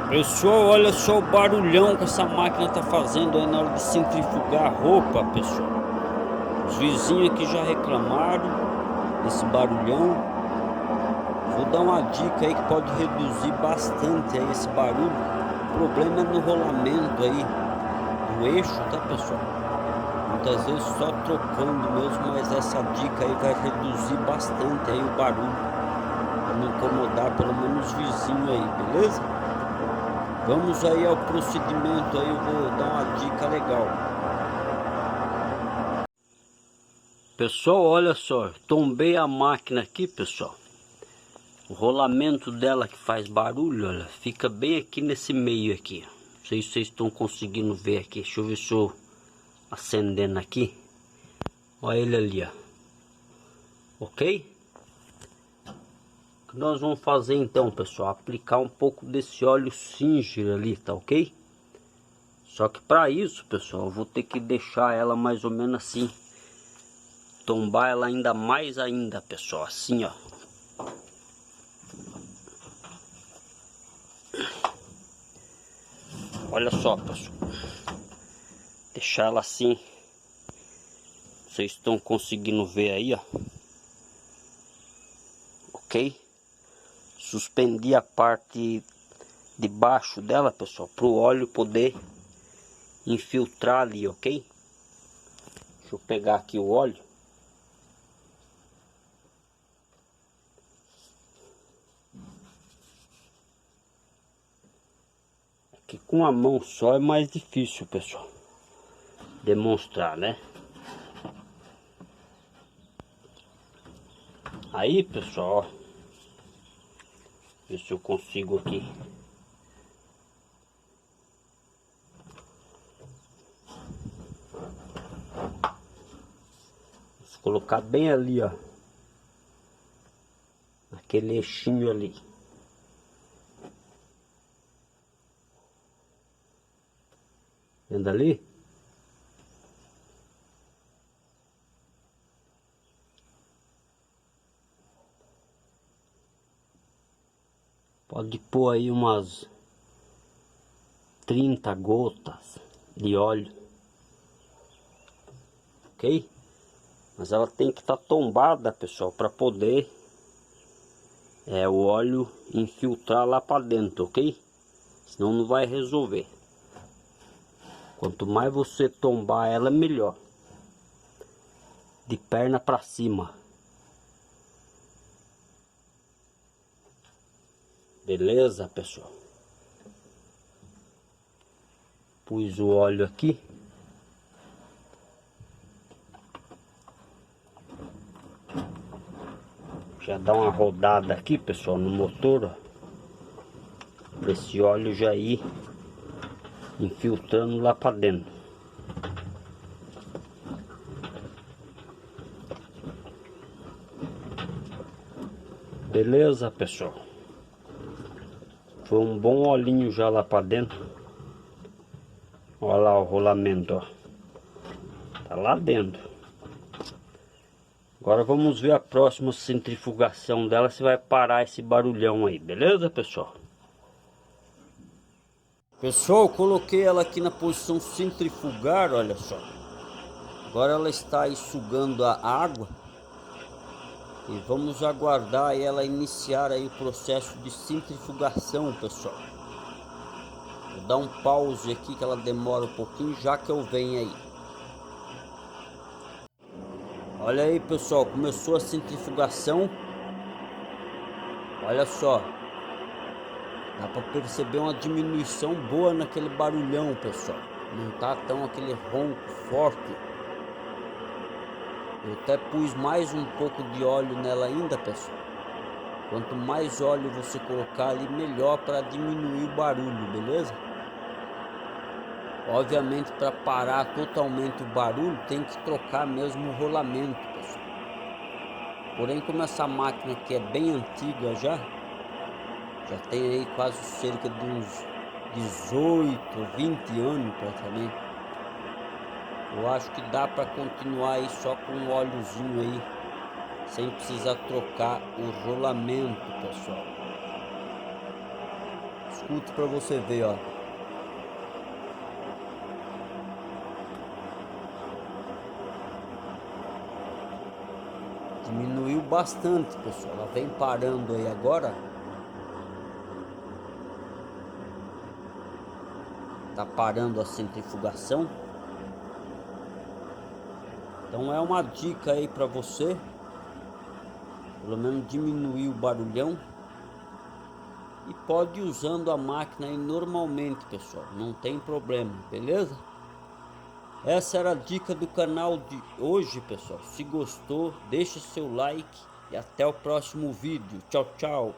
Pessoal, olha só o barulhão que essa máquina tá fazendo aí na hora de centrifugar a roupa, pessoal. Os vizinhos aqui já reclamaram desse barulhão. Vou dar uma dica aí que pode reduzir bastante aí esse barulho. O problema é no rolamento aí do eixo, tá, pessoal? Muitas vezes só trocando mesmo, mas essa dica aí vai reduzir bastante aí o barulho, para não incomodar pelo menos os vizinhos aí, beleza? Vamos aí ao procedimento aí, eu vou dar uma dica legal. Pessoal, olha só, tombei a máquina aqui, pessoal. O rolamento dela que faz barulho, olha, fica bem aqui nesse meio aqui. Não sei se vocês estão conseguindo ver aqui. Deixa eu ver se eu acendendo aqui. Olha ele ali, ó. Ok? O que nós vamos fazer então, pessoal? Aplicar um pouco desse óleo Singer ali, tá ok? Só que para isso, pessoal, eu vou ter que deixar ela mais ou menos assim. Tombar ela ainda mais ainda, pessoal, assim, ó. Olha só, pessoal. Deixar ela assim. Vocês estão conseguindo ver aí, ó. Ok? Suspendi a parte de baixo dela, pessoal, para o óleo poder infiltrar ali, ok? Deixa eu pegar aqui o óleo. Aqui com a mão só é mais difícil, pessoal, demonstrar, né? Aí, pessoal, ó, ver se eu consigo aqui. Vou colocar bem ali, ó, naquele eixinho ali. Vendo ali? Pode pôr aí umas 30 gotas de óleo, ok? Mas ela tem que estar tombada, pessoal, para poder o óleo infiltrar lá para dentro, ok? Senão não vai resolver. Quanto mais você tombar ela, melhor. De perna para cima. Beleza, pessoal? Pus o óleo aqui. Já dá uma rodada aqui, pessoal, no motor, ó, para esse óleo já ir infiltrando lá para dentro. Beleza, pessoal? Foi um bom olhinho já lá para dentro. Olha lá o rolamento, ó. Tá lá dentro. Agora vamos ver a próxima centrifugação dela, se vai parar esse barulhão aí, beleza, pessoal? Pessoal, coloquei ela aqui na posição centrifugar, olha só. Agora ela está aí sugando a água. E vamos aguardar ela iniciar aí o processo de centrifugação, pessoal. Vou dar um pause aqui que ela demora um pouquinho, já que eu venho aí. Olha aí, pessoal, começou a centrifugação. Olha só. Dá para perceber uma diminuição boa naquele barulhão, pessoal. Não tá tão aquele ronco forte. Eu até pus mais um pouco de óleo nela ainda, pessoal. Quanto mais óleo você colocar ali, melhor para diminuir o barulho, beleza? Obviamente, para parar totalmente o barulho, tem que trocar mesmo o rolamento, pessoal. Porém, como essa máquina aqui é bem antiga já tem aí quase cerca de uns 18, 20 anos praticamente. Eu acho que dá para continuar aí só com um óleozinho aí, sem precisar trocar o rolamento, pessoal. Escuta para você ver, ó. Diminuiu bastante, pessoal. Ela vem parando aí agora. Tá parando a centrifugação. Então é uma dica aí para você. Pelo menos diminuir o barulhão. E pode ir usando a máquina aí normalmente, pessoal. Não tem problema, beleza? Essa era a dica do canal de hoje, pessoal. Se gostou, deixa seu like e até o próximo vídeo. Tchau, tchau.